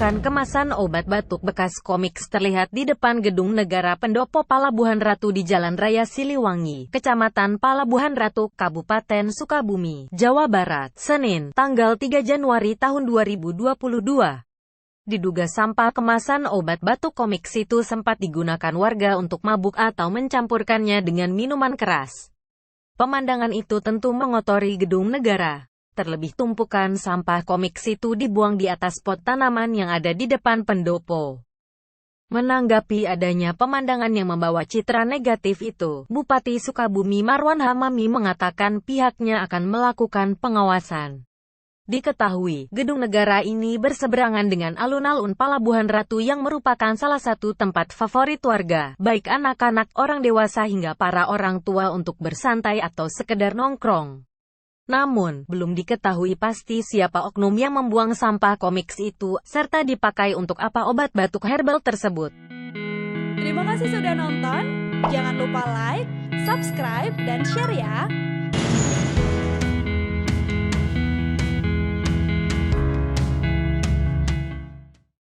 Tumpukan kemasan obat batuk bekas Komix terlihat di depan Gedung Negara Pendopo Palabuhan Ratu di Jalan Raya Siliwangi, Kecamatan Palabuhan Ratu, Kabupaten Sukabumi, Jawa Barat, Senin, tanggal 3 Januari tahun 2022. Diduga sampah kemasan obat batuk Komix itu sempat digunakan warga untuk mabuk atau mencampurkannya dengan minuman keras. Pemandangan itu tentu mengotori gedung negara. Terlebih tumpukan sampah Komix itu dibuang di atas pot tanaman yang ada di depan pendopo. Menanggapi adanya pemandangan yang membawa citra negatif itu, Bupati Sukabumi Marwan Hamami mengatakan pihaknya akan melakukan pengawasan. Diketahui, gedung negara ini berseberangan dengan alun-alun Palabuhan Ratu yang merupakan salah satu tempat favorit warga, baik anak-anak, orang dewasa hingga para orang tua untuk bersantai atau sekedar nongkrong. Namun, belum diketahui pasti siapa oknum yang membuang sampah Komix itu, serta dipakai untuk apa obat batuk herbal tersebut. Terima kasih sudah nonton, jangan lupa like, subscribe, dan share ya!